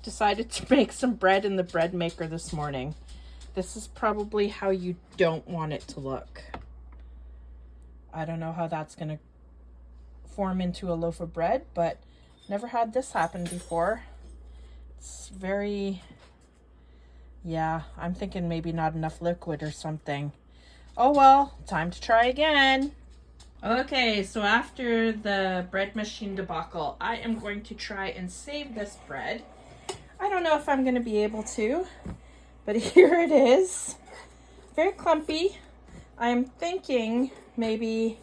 decided to make some bread in the bread maker this morning. This is probably how you don't want it to look. I don't know how that's going to form into a loaf of bread, but never had this happen before. It's very, yeah, I'm thinking maybe not enough liquid or something. Oh well, time to try again. Okay, so after the bread machine debacle, I am going to try and save this bread. I don't know if I'm going to be able to, but here it is. Very clumpy. I'm thinking maybe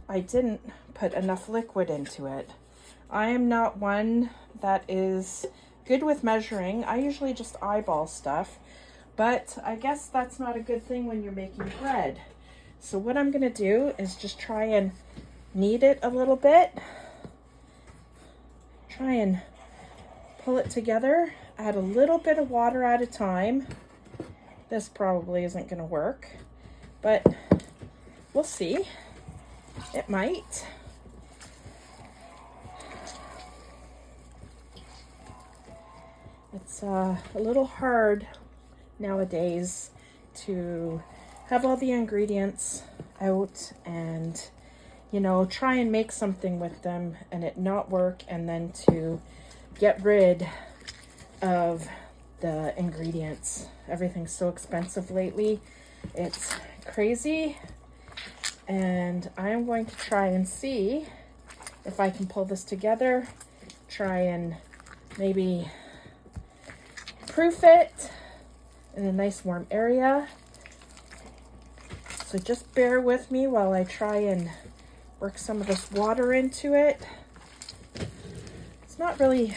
I didn't put enough liquid into it. I am not one that is good with measuring. I usually just eyeball stuff, but I guess that's not a good thing when you're making bread. So what I'm going to do is just try and knead it a little bit. Try and pull it together. Add a little bit of water at a time. This probably isn't going to work, but we'll see. It might. It's a little hard nowadays to have all the ingredients out and, you know, try and make something with them and it not work, and then to get rid of the ingredients. Everything's so expensive lately. It's crazy. And I'm going to try and see if I can pull this together, try and maybe proof it in a nice warm area. So just bear with me while I try and work some of this water into it. It's not really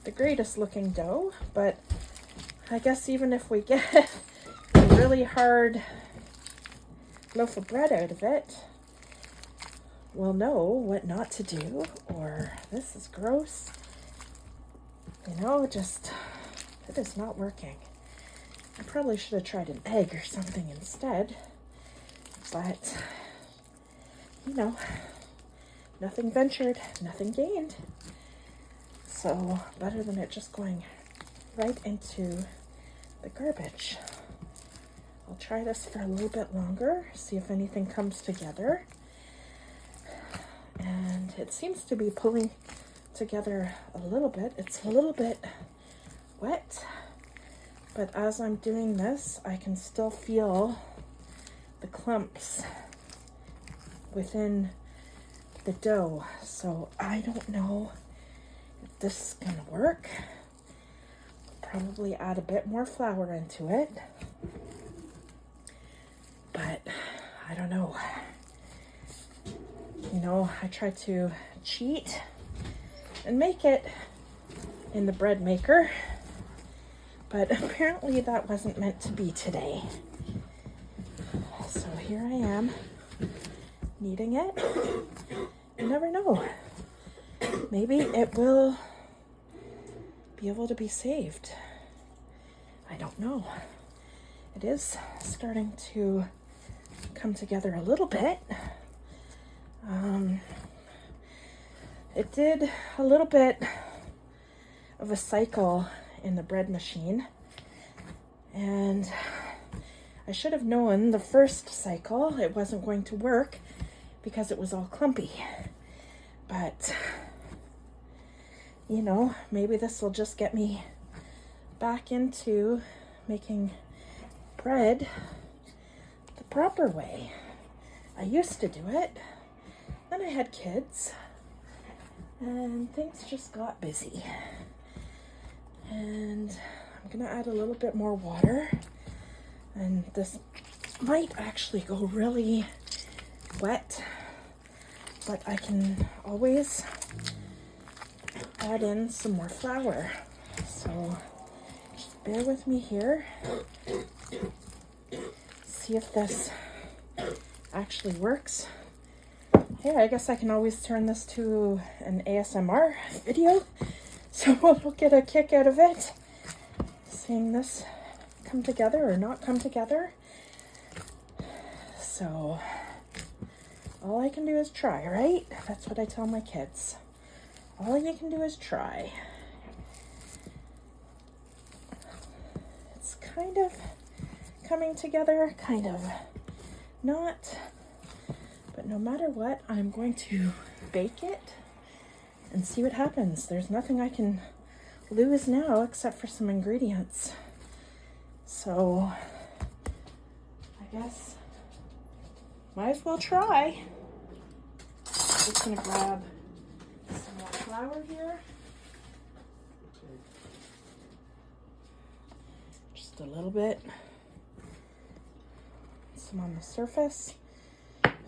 the greatest looking dough, but I guess even if we get a really hard loaf of bread out of it, we'll know what not to do, or this is gross. You know, just, it is not working. I probably should have tried an egg or something instead. But, you know, nothing ventured, nothing gained. So, better than it just going right into the garbage. I'll try this for a little bit longer, see if anything comes together. And it seems to be pulling together a little bit. It's a little bit wet, but as I'm doing this, I can still feel the clumps within the dough. So I don't know if this is gonna work. Probably add a bit more flour into it, but I don't know. You know, I try to cheat and make it in the bread maker, but apparently that wasn't meant to be today. So here I am, kneading it. You never know. Maybe it will be able to be saved. I don't know. It is starting to come together a little bit. It did a little bit of a cycle in the bread machine, and I should have known the first cycle it wasn't going to work because it was all clumpy. But, you know, maybe this will just get me back into making bread the proper way. I used to do it. Then I had kids, and things just got busy. And I'm gonna add a little bit more water, and this might actually go really wet, but I can always add in some more flour. So just bear with me here. See if this actually works. Hey, I guess I can always turn this to an ASMR video, so we'll get a kick out of it, seeing this come together or not come together. So all I can do is try, right? That's what I tell my kids. All you can do is try. kind of coming together, kind of not. But no matter what, I'm going to bake it and see what happens. There's nothing I can lose now except for some ingredients. So I guess might as well try. Just gonna grab some more flour here. Just a little bit. Some on the surface.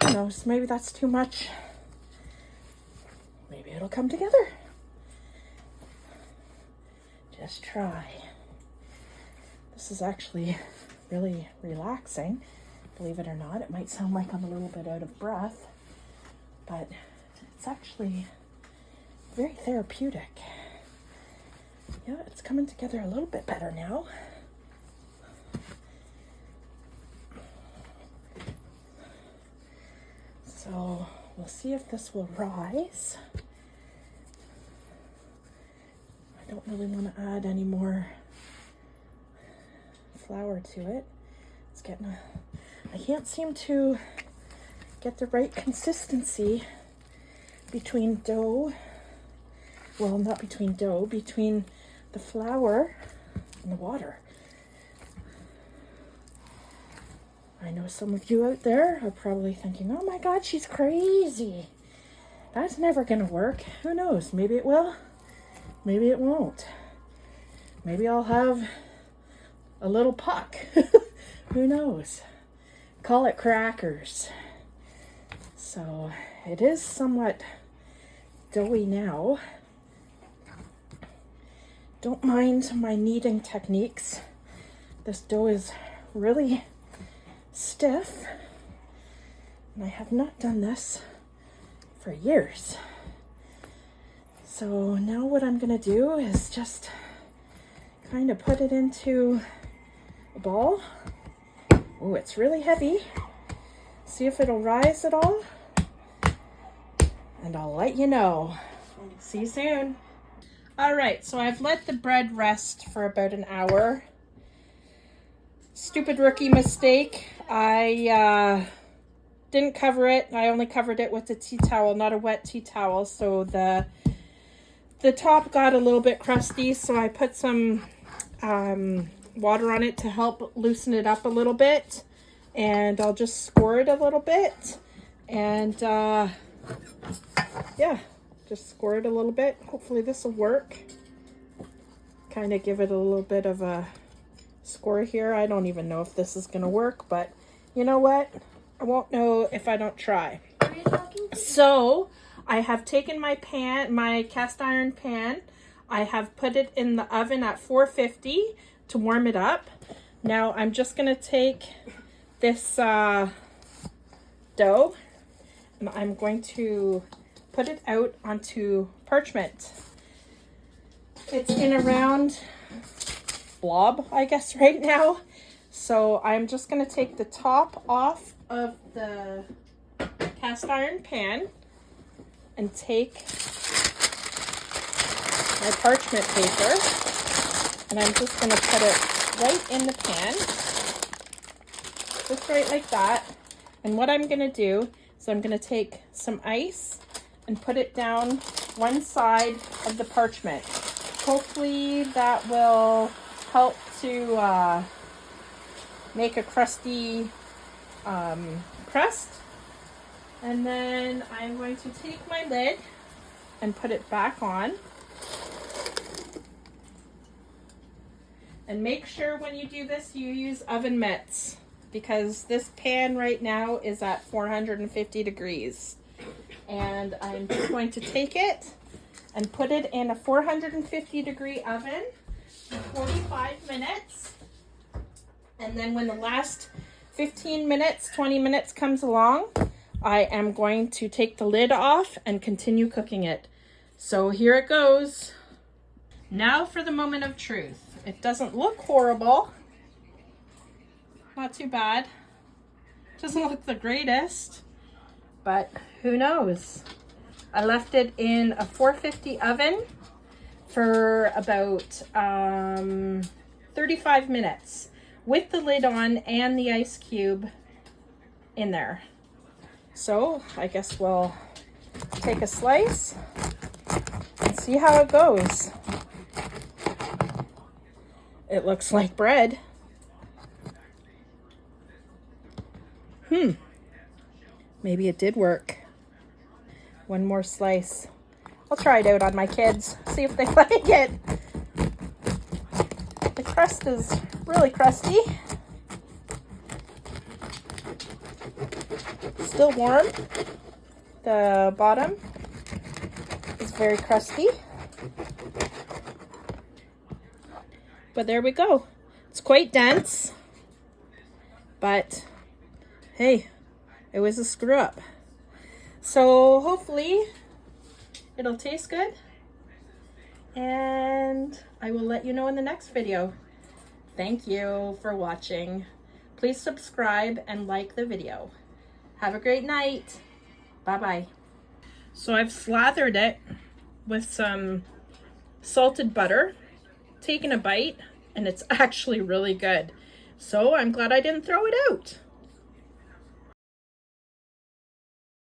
Who knows, maybe that's too much. Maybe it'll come together. Just try. This is actually really relaxing, believe it or not. It might sound like I'm a little bit out of breath, but it's actually very therapeutic. Yeah, it's coming together a little bit better now. So we'll see if this will rise. I don't really want to add any more flour to it. It's getting I can't seem to get the right consistency between dough. Well, not between dough, between the flour and the water. I know some of you out there are probably thinking, oh my God, she's crazy. That's never gonna work. Who knows? Maybe it will. Maybe it won't. Maybe I'll have a little puck. Who knows? Call it crackers. So it is somewhat doughy now. Don't mind my kneading techniques. This dough is really stiff, and I have not done this for years. So now what I'm gonna do is just kind of put it into a ball. Oh, it's really heavy. See if it'll rise at all, and I'll let you know. See you soon. All right, so I've let the bread rest for about an hour. Stupid rookie mistake. I didn't cover it. I only covered it with a tea towel, not a wet tea towel. So the top got a little bit crusty. So I put some water on it to help loosen it up a little bit. And I'll just score it a little bit. And yeah, just score it a little bit. Hopefully this will work. Kind of give it a little bit of a score here. I don't even know if this is gonna work, but you know what? I won't know if I don't try. So I have taken my pan, my cast iron pan. I have put it in the oven at 450 to warm it up. Now I'm just gonna take this dough and I'm going to put it out onto parchment. It's in a round blob, I guess, right now. So I'm just going to take the top off of the cast iron pan and take my parchment paper, and I'm just going to put it right in the pan, just right like that. And what I'm going to do is I'm going to take some ice and put it down one side of the parchment. Hopefully that will help to make a crusty crust. And then I'm going to take my lid and put it back on. And make sure when you do this you use oven mitts, because this pan right now is at 450 degrees. And I'm just going to take it and put it in a 450 degree oven for 45 minutes. And then when the last 15 minutes, 20 minutes comes along, I am going to take the lid off and continue cooking it. So here it goes. Now for the moment of truth. It doesn't look horrible. Not too bad. Doesn't look the greatest, but who knows? I left it in a 450 oven for about 35 minutes. with the lid on and the ice cube in there. So I guess we'll take a slice and see how it goes. It looks like bread. Maybe it did work. One more slice. I'll try it out on my kids, see if they like it. The crust is really crusty. Still warm. The bottom is very crusty. But there we go. It's quite dense, but hey, it was a screw up. So hopefully it'll taste good, and I will let you know in the next video. Thank you for watching. Please subscribe and like the video. Have a great night. Bye-bye. So I've slathered it with some salted butter, taken a bite, and it's actually really good. So I'm glad I didn't throw it out.